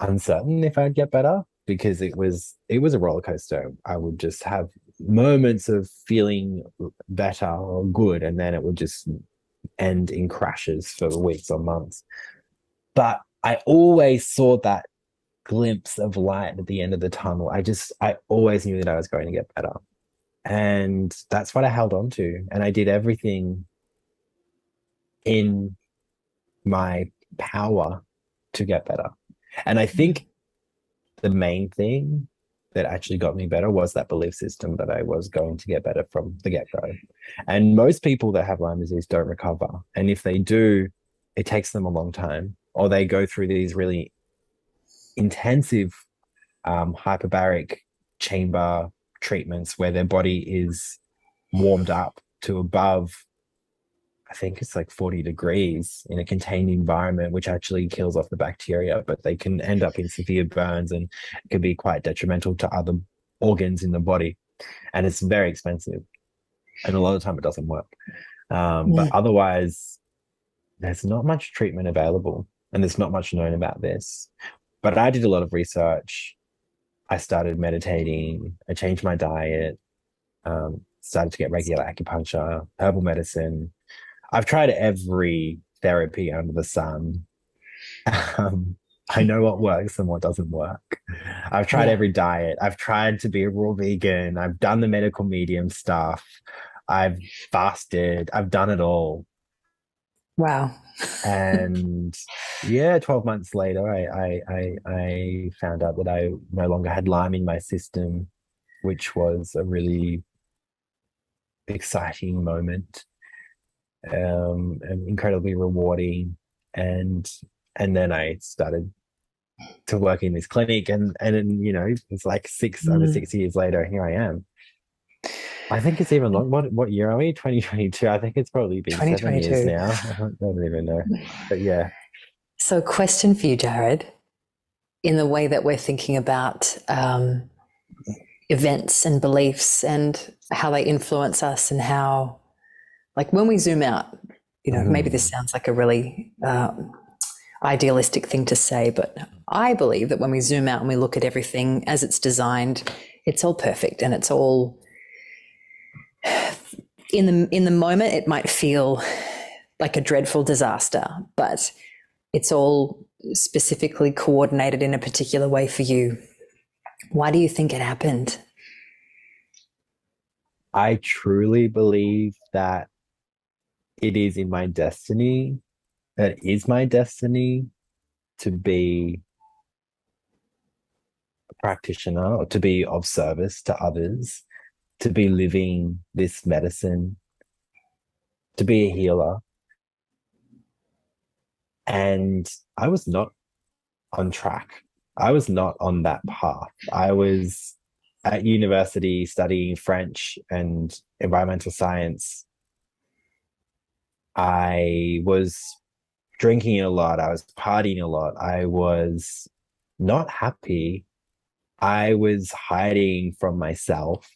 Speaker 2: uncertain if I'd get better, because it was a roller coaster. I would just have moments of feeling better or good, and then it would just end in crashes for weeks or months. But I always saw that glimpse of light at the end of the tunnel. I always knew that I was going to get better. And that's what I held on to. And I did everything in my power to get better. And I think the main thing that actually got me better was that belief system that I was going to get better from the get-go. And most people that have Lyme disease don't recover. And if they do, it takes them a long time, or they go through these really intensive hyperbaric chamber treatments where their body is warmed up to above, I think it's like 40 degrees in a contained environment, which actually kills off the bacteria, but they can end up in severe burns and it can be quite detrimental to other organs in the body. And it's very expensive. And a lot of the time it doesn't work. But otherwise, there's not much treatment available, and there's not much known about this. But I did a lot of research. I started meditating. I changed my diet, started to get regular acupuncture, herbal medicine. I've tried every therapy under the sun. I know what works and what doesn't work. I've tried every diet. I've tried to be a raw vegan. I've done the medical medium stuff. I've fasted. I've done it all.
Speaker 3: Wow.
Speaker 2: And 12 months later, I found out that I no longer had Lyme in my system, which was a really exciting moment, and incredibly rewarding. And then I started to work in this clinic, and it's like over 6 years later, here I am. I think it's even long. What year are we? 2022. I think it's probably been 7 years now. I don't even know. But yeah.
Speaker 3: So, question for you, Jarryd, in the way that we're thinking about events and beliefs and how they influence us, and how, like, when we zoom out, maybe this sounds like a really idealistic thing to say, but I believe that when we zoom out and we look at everything as it's designed, it's all perfect, and it's all in the moment. It might feel like a dreadful disaster, but it's all specifically coordinated in a particular way for you. Why do you think it happened?
Speaker 2: I truly believe that it is in my destiny, that is my destiny to be a practitioner or to be of service to others, to be living this medicine, to be a healer. And I was not on track. I was not on that path. I was at university studying French and environmental science. I was drinking a lot. I was partying a lot. I was not happy. I was hiding from myself.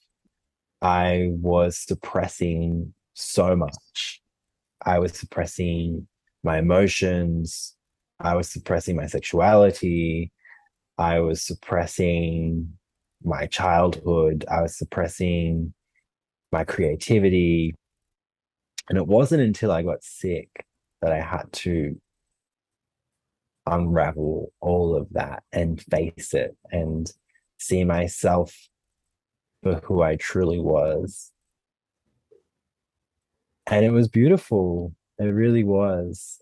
Speaker 2: I was suppressing so much. I was suppressing my emotions. I was suppressing my sexuality. I was suppressing my childhood. I was suppressing my creativity. And it wasn't until I got sick that I had to unravel all of that and face it and see myself for who I truly was. And it was beautiful. It really was.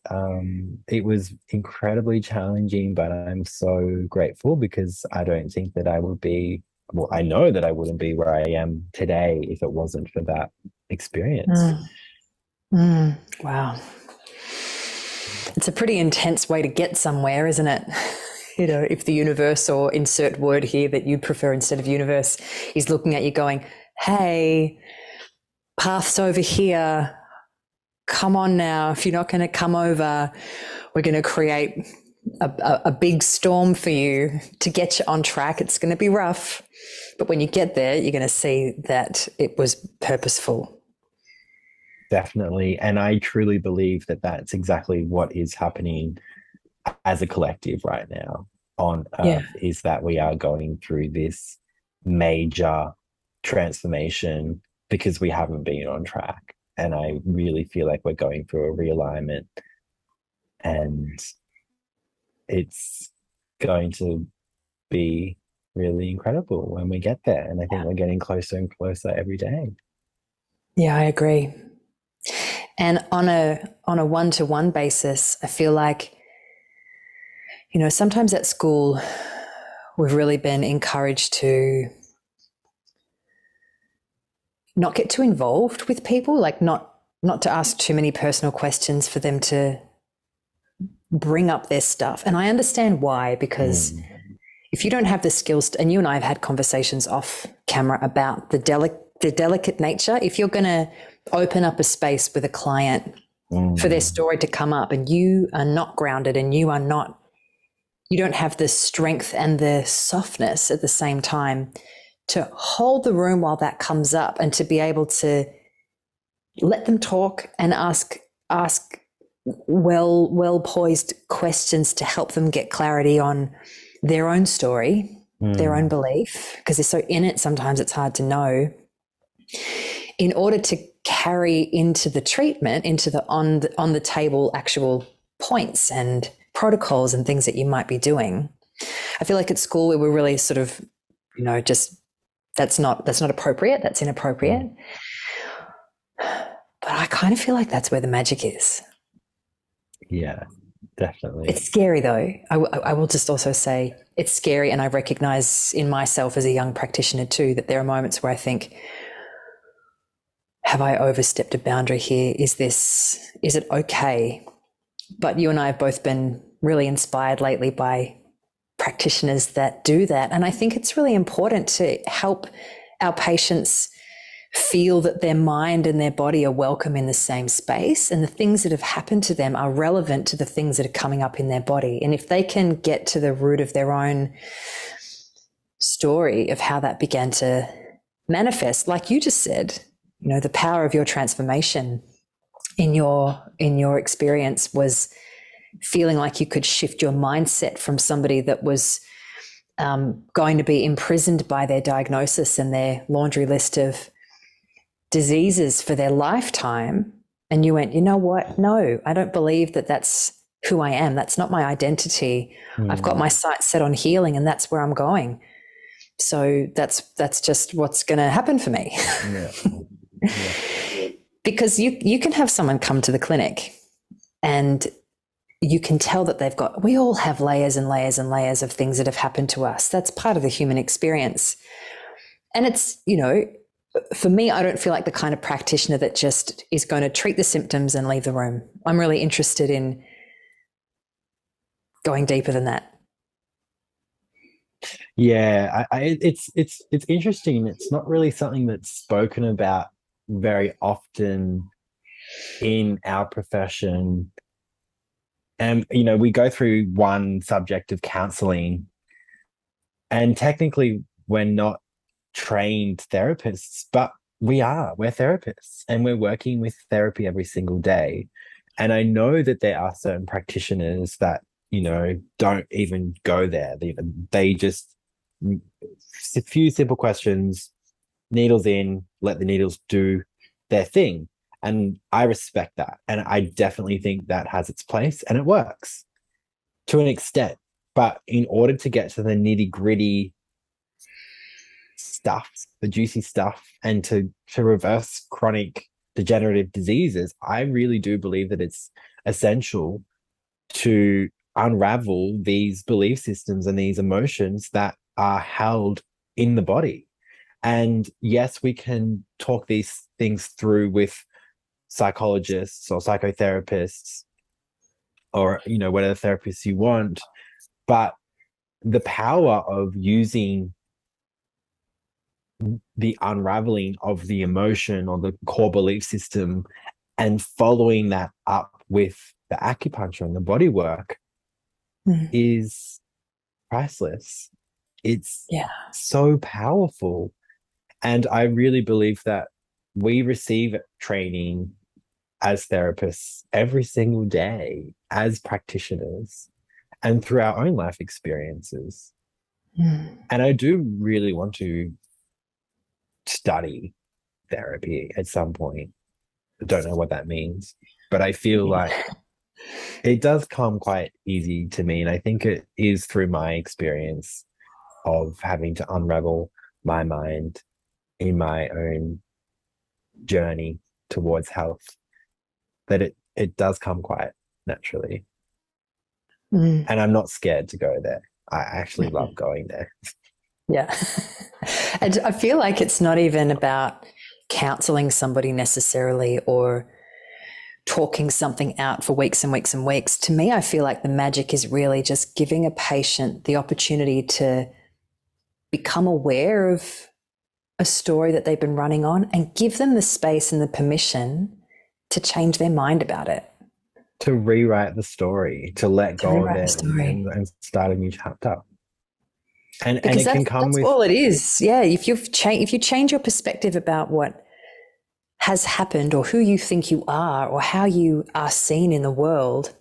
Speaker 2: It was incredibly challenging, but I'm so grateful because I don't think that I would be, well, I know that I wouldn't be where I am today if it wasn't for that experience.
Speaker 3: Wow. It's a pretty intense way to get somewhere, isn't it? You know, if the universe, or insert word here that you prefer instead of universe, is looking at you going, hey, path's over here. Come on now. If you're not going to come over, we're going to create a big storm for you to get you on track. It's going to be rough. But when you get there, you're going to see that it was purposeful.
Speaker 2: Definitely. And I truly believe that that's exactly what is happening as a collective right now on Earth, is that we are going through this major transformation because we haven't been on track. And I really feel like we're going through a realignment, and it's going to be really incredible when we get there. And I think we're getting closer and closer every day.
Speaker 3: Yeah, I agree. And on a one-to-one basis, I feel like, you know, sometimes at school, we've really been encouraged to not get too involved with people, like not to ask too many personal questions for them to bring up their stuff. And I understand why, because if you don't have the skills, and you and I have had conversations off camera about the delicate nature, if you're going to open up a space with a client for their story to come up and you are not grounded and you don't have the strength and the softness at the same time to hold the room while that comes up, and to be able to let them talk and ask well poised questions to help them get clarity on their own story, their own belief, because they're so in it, sometimes it's hard to know, in order to carry into the treatment, into the on the table actual points and protocols and things that you might be doing. I feel like at school we were really sort of, you know, just that's not appropriate, that's inappropriate. But I kind of feel like that's where the magic is.
Speaker 2: Yeah, definitely.
Speaker 3: It's scary though. I will just also say it's scary, and I recognize in myself as a young practitioner too that there are moments where I think, have I overstepped a boundary here? Is it okay? But you and I have both been really inspired lately by practitioners that do that. And I think it's really important to help our patients feel that their mind and their body are welcome in the same space, and the things that have happened to them are relevant to the things that are coming up in their body. And if they can get to the root of their own story of how that began to manifest, like you just said, you know, the power of your transformation in your experience was feeling like you could shift your mindset from somebody that was going to be imprisoned by their diagnosis and their laundry list of diseases for their lifetime. And you went, you know what? No, I don't believe that that's who I am. That's not my identity. I've got my sights set on healing, and that's where I'm going. So that's just what's going to happen for me.
Speaker 2: Yeah.
Speaker 3: Because you can have someone come to the clinic and you can tell that we all have layers and layers and layers of things that have happened to us. That's part of the human experience. And it's, for me, I don't feel like the kind of practitioner that just is going to treat the symptoms and leave the room. I'm really interested in going deeper than that.
Speaker 2: Yeah, it's interesting. It's not really something that's spoken about very often in our profession. And, we go through one subject of counseling, and technically we're not trained therapists, but we're therapists, and we're working with therapy every single day. And I know that there are certain practitioners that, don't even go there. They just, a few simple questions, needles in, let the needles do their thing. And I respect that. And I definitely think that has its place, and it works to an extent. But in order to get to the nitty-gritty stuff, the juicy stuff, and to reverse chronic degenerative diseases, I really do believe that it's essential to unravel these belief systems and these emotions that are held in the body. And yes, we can talk these things through with psychologists or psychotherapists or whatever therapists you want, but the power of using the unraveling of the emotion or the core belief system and following that up with the acupuncture and the body work is priceless. It's so powerful. And I really believe that we receive training as therapists every single day as practitioners and through our own life experiences. And I do really want to study therapy at some point. I don't know what that means, but I feel like it does come quite easy to me. And I think it is through my experience of having to unravel my mind in my own journey towards health that it does come quite naturally. And I'm not scared to go there. I actually love going there.
Speaker 3: Yeah. And I feel like it's not even about counseling somebody necessarily or talking something out for weeks and weeks and weeks. To me, I feel like the magic is really just giving a patient the opportunity to become aware of a story that they've been running on and give them the space and the permission to change their mind about it.
Speaker 2: To rewrite the story, to let go of it and start a new chapter. And it can come with
Speaker 3: all it is. Yeah. If you change your perspective about what has happened or who you think you are or how you are seen in the world,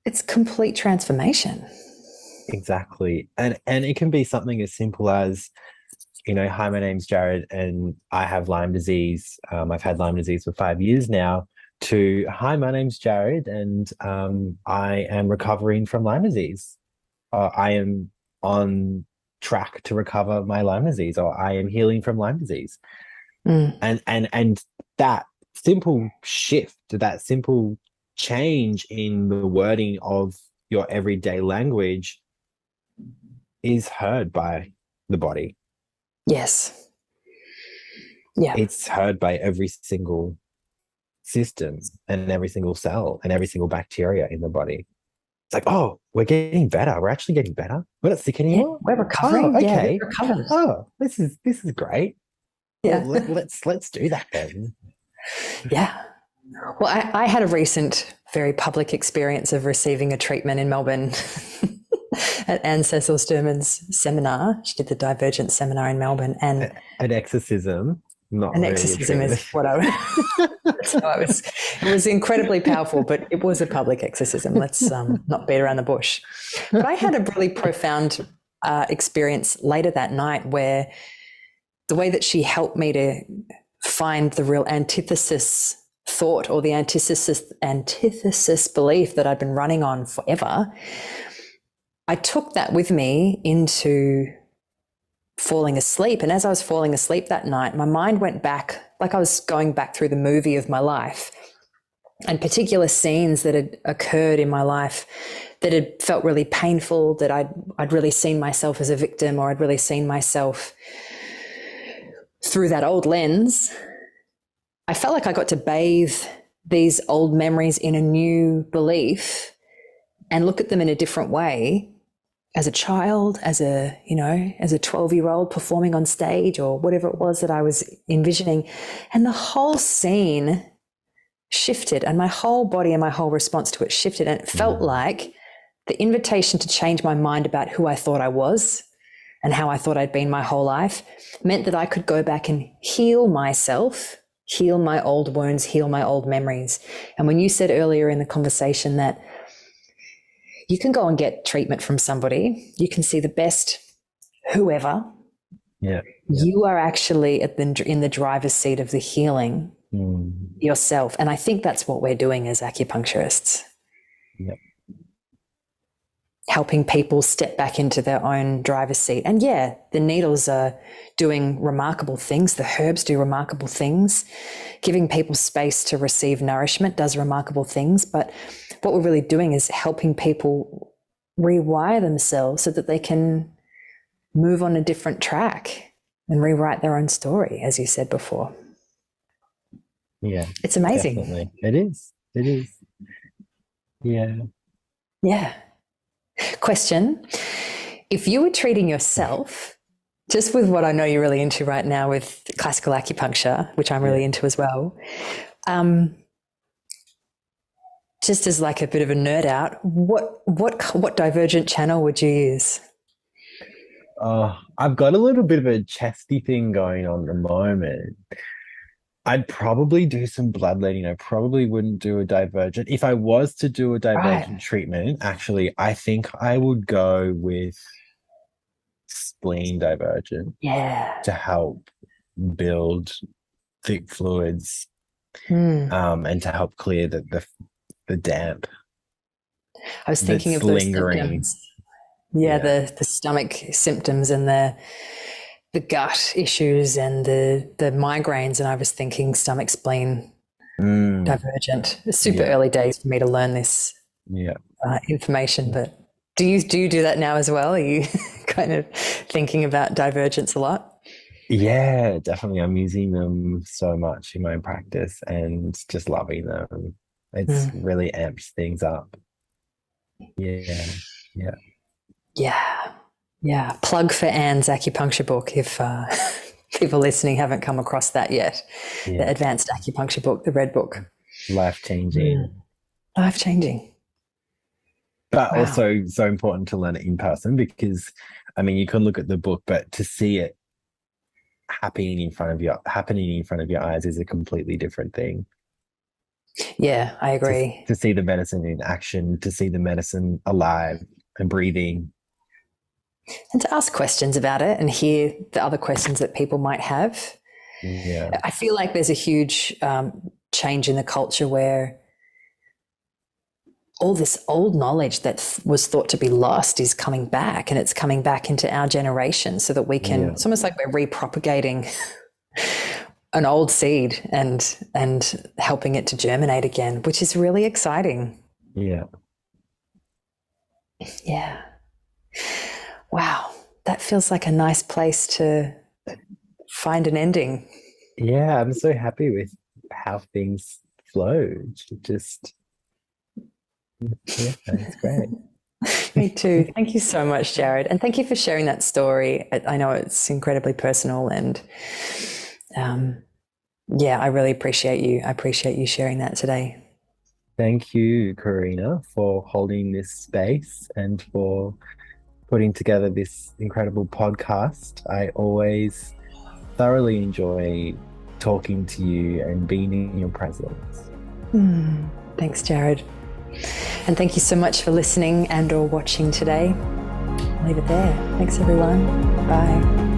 Speaker 3: it's complete transformation.
Speaker 2: Exactly. And it can be something as simple as, hi, my name's Jarryd and I have Lyme disease. I've had Lyme disease for 5 years now, to, hi, my name's Jarryd and I am recovering from Lyme disease. I am on track to recover my Lyme disease, or I am healing from Lyme disease. And that simple shift, that simple change in the wording of your everyday language is heard by the body.
Speaker 3: Yes. Yeah.
Speaker 2: It's heard by every single system and every single cell and every single bacteria in the body. It's like, oh, we're getting better. We're actually getting better. We're not sick anymore.
Speaker 3: Yeah, we're recovering.
Speaker 2: Oh, okay.
Speaker 3: Yeah, we're recovered.
Speaker 2: Oh, this is great.
Speaker 3: Yeah.
Speaker 2: Well, let's do that then.
Speaker 3: Yeah. Well, I had a recent very public experience of receiving a treatment in Melbourne at Anne Cecil Sturman's seminar. She did the Divergent seminar in Melbourne, and
Speaker 2: an exorcism. Not
Speaker 3: an
Speaker 2: really
Speaker 3: exorcism is what so it was incredibly powerful, but it was a public exorcism. Let's not beat around the bush. But I had a really profound experience later that night where the way that she helped me to find the real antithesis thought or the antithesis belief that I'd been running on forever, I took that with me into falling asleep. And as I was falling asleep that night, my mind went back, like I was going back through the movie of my life, and particular scenes that had occurred in my life that had felt really painful, that I'd really seen myself as a victim, or I'd really seen myself through that old lens. I felt like I got to bathe these old memories in a new belief and look at them in a different way as a child, as a 12-year-old performing on stage or whatever it was that I was envisioning. And the whole scene shifted, and my whole body and my whole response to it shifted. And it felt like the invitation to change my mind about who I thought I was and how I thought I'd been my whole life meant that I could go back and heal myself, heal my old wounds, heal my old memories. And when you said earlier in the conversation that you can go and get treatment from somebody, you can see the best whoever.
Speaker 2: Yeah.
Speaker 3: You are actually in the driver's seat of the healing yourself. And I think that's what we're doing as acupuncturists.
Speaker 2: Yep.
Speaker 3: Helping people step back into their own driver's seat. And yeah, the needles are doing remarkable things. The herbs do remarkable things. Giving people space to receive nourishment does remarkable things. But what we're really doing is helping people rewire themselves so that they can move on a different track and rewrite their own story, as you said before.
Speaker 2: Yeah.
Speaker 3: It's amazing.
Speaker 2: Definitely. It is. It is. Yeah.
Speaker 3: Yeah. Question. If you were treating yourself, just with what I know you're really into right now with classical acupuncture, which I'm really into as well, just as like a bit of a nerd out, what divergent channel would you use?
Speaker 2: I've got a little bit of a chesty thing going on at the moment. I'd probably do some bloodletting. I probably wouldn't do a divergent. If I was to do a divergent treatment, actually, I think I would go with spleen divergent.
Speaker 3: Yeah.
Speaker 2: To help build thick fluids, and to help clear the damp.
Speaker 3: I was thinking of those symptoms. Yeah, the stomach symptoms and the gut issues and the migraines, and I was thinking stomach spleen divergent. It's super early days for me to learn this information, but do you do that now as well? Are you kind of thinking about divergence a lot?
Speaker 2: Yeah, definitely. I'm using them so much in my practice and just loving them. It's really amps things up. Yeah. Plug for Anne's acupuncture book if people listening haven't come across that yet. The advanced acupuncture book, the red book. Life-changing.
Speaker 3: Life-changing.
Speaker 2: But also so important to learn it in person, because I mean, you can look at the book, but to see it happening in front of your eyes is a completely different thing.
Speaker 3: Yeah, I agree.
Speaker 2: To see the medicine in action, to see the medicine alive and breathing.
Speaker 3: And to ask questions about it and hear the other questions that people might have.
Speaker 2: Yeah.
Speaker 3: I feel like there's a huge change in the culture where all this old knowledge that was thought to be lost is coming back, and it's coming back into our generation so that we can, it's almost like we're repropagating an old seed and helping it to germinate again, which is really exciting.
Speaker 2: Yeah.
Speaker 3: Yeah. Wow. That feels like a nice place to find an ending.
Speaker 2: Yeah, I'm so happy with how things flow. It's great.
Speaker 3: Me too. Thank you so much, Jarryd. And thank you for sharing that story. I know it's incredibly personal, and I really appreciate you. I appreciate you sharing that today.
Speaker 2: Thank you, Karina, for holding this space and for putting together this incredible podcast. I always thoroughly enjoy talking to you and being in your presence.
Speaker 3: Thanks, Jarryd. And thank you so much for listening and or watching today. I'll leave it there. Thanks, everyone. Bye.